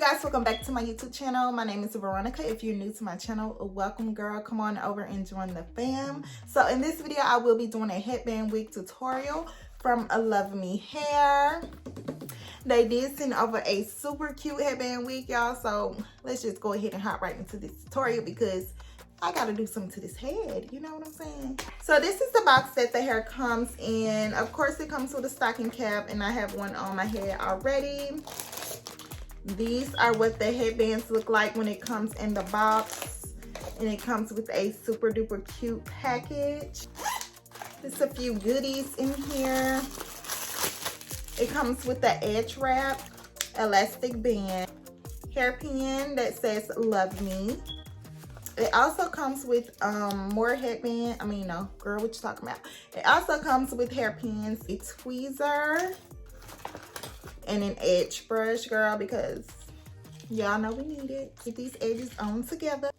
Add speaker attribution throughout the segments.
Speaker 1: guys, welcome back to my YouTube channel. My name is Veronica. If you're new to my channel, welcome girl. Come on over and join the fam. So in this video, I will be doing a headband wig tutorial from Luvmehair. They did send over a super cute headband wig, y'all. So let's just go ahead and hop right into this tutorial because I gotta do something to this head, you know what I'm saying? So this is the box that the hair comes in. Of course, it comes with a stocking cap, and I have one on my head already. These are what the headbands look like when it comes in the box, and it comes with a super duper cute package. There's a few goodies in here. It comes with the edge wrap, elastic band, hairpin that says "Love Me." It also comes with more headband. No, girl, what you talking about? It also comes with hairpins, a tweezer, and an edge brush, girl, because y'all know we need it. Get these edges on together.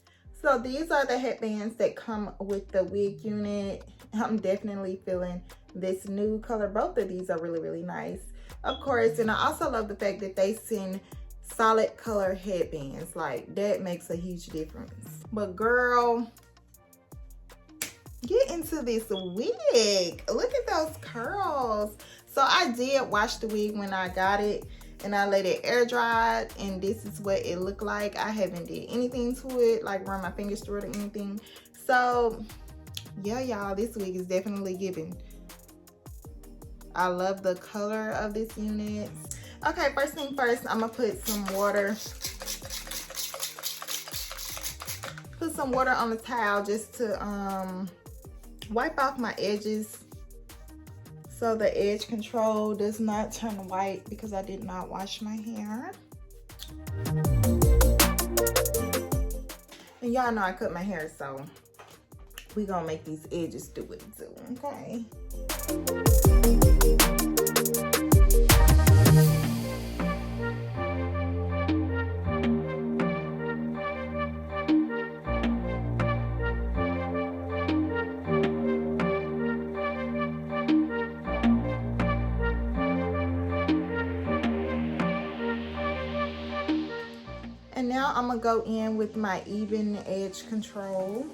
Speaker 1: So these are the headbands that come with the wig unit. I'm definitely feeling this nude color. Both of these are really, really nice, of course. And I also love the fact that they send solid color headbands. Like, that makes a huge difference. But girl, get into this wig. Look at those curls. So I did wash the wig when I got it, and I let it air dry, and this is what it looked like. I haven't did anything to it, like run my fingers through it or anything. So yeah, y'all, this wig is definitely giving. I love the color of this unit. Okay, first thing first, I'm gonna put some water. Put some water on the towel just to wipe off my edges, so the edge control does not turn white because I did not wash my hair. And y'all know I cut my hair, so we gonna make these edges do it too, okay? And now I'm gonna go in with my even edge control.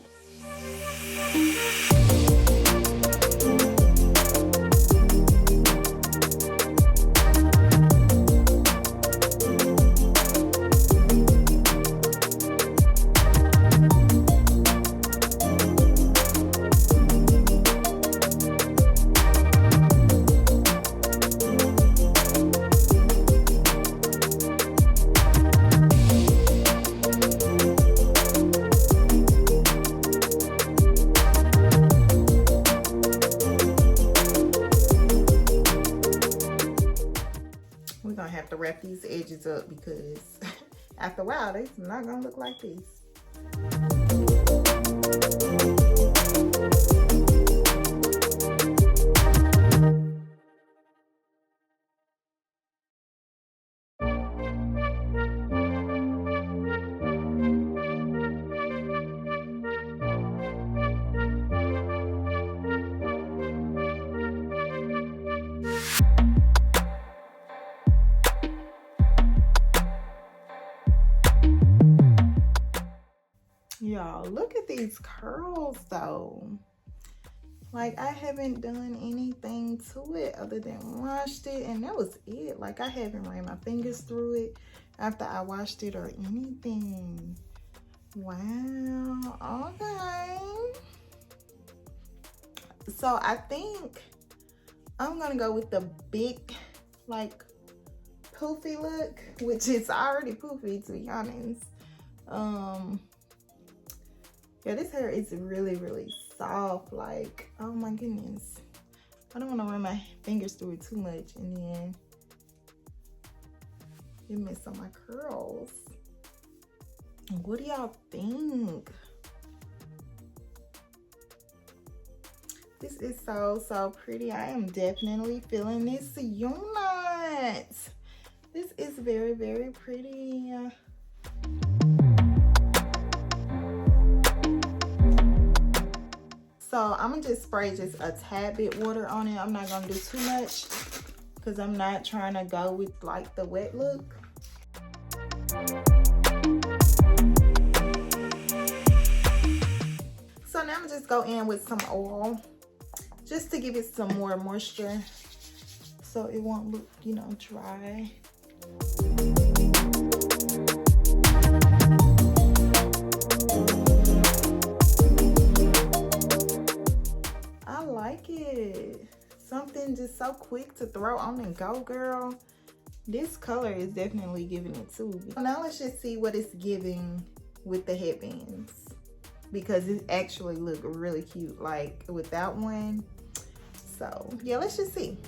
Speaker 1: To wrap these edges up because after a while they're not gonna look like this. Y'all, look at these curls though. Like, I haven't done anything to it other than washed it, and that was it. Like, I haven't ran my fingers through it after I washed it or anything. Wow, okay. So I think I'm gonna go with the big, like, poofy look, which is already poofy, to be honest. Yeah, this hair is really, really soft. Like, oh my goodness. I don't want to run my fingers through it too much and then it mess up my curls. What do y'all think? This is so, so pretty. I am definitely feeling this unit. This is very, very pretty. So I'm gonna just spray just a tad bit water on it. I'm not gonna do too much because I'm not trying to go with like the wet look. So just go in with some oil just to give it some more moisture so it won't look, you know, dry. I like it. Something just so quick to throw on and go, girl. This color is definitely giving it too. Now let's just see what it's giving with the headbands, because it actually look really cute like without one. So yeah, let's just see.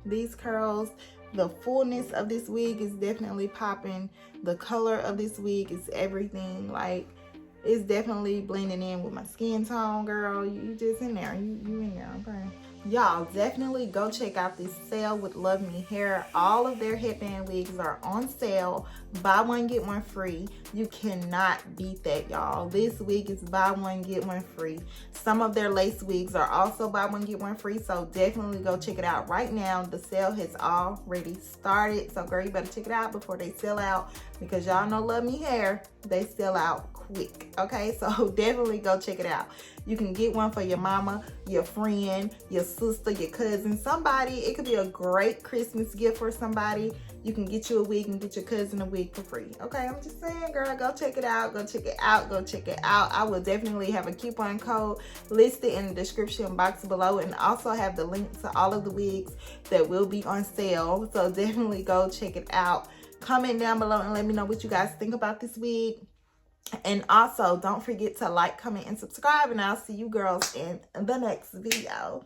Speaker 1: These curls, the fullness of this wig is definitely popping. The color of this wig is everything. Like, it's definitely blending in with my skin tone, girl. You just in there. You in there, okay? Y'all definitely go check out this sale with Luvmehair. All of their headband wigs are on sale. Buy one, get one free. You cannot beat that, y'all. This wig is buy one, get one free. Some of their lace wigs are also buy one, get one free. So definitely go check it out right now. The sale has already started. So girl, you better check it out before they sell out, because y'all know Luvmehair, they sell out quick. Okay, so definitely go check it out. You can get one for your mama, your friend, your sister, your cousin, somebody. It could be a great Christmas gift for somebody. You can get you a wig and get your cousin a wig for free. Okay, I'm just saying, girl, go check it out. Go check it out. Go check it out. I will definitely have a coupon code listed in the description box below, and also have the link to all of the wigs that will be on sale. So definitely go check it out. Comment down below and let me know what you guys think about this wig. And also, don't forget to like, comment, and subscribe. And I'll see you girls in the next video.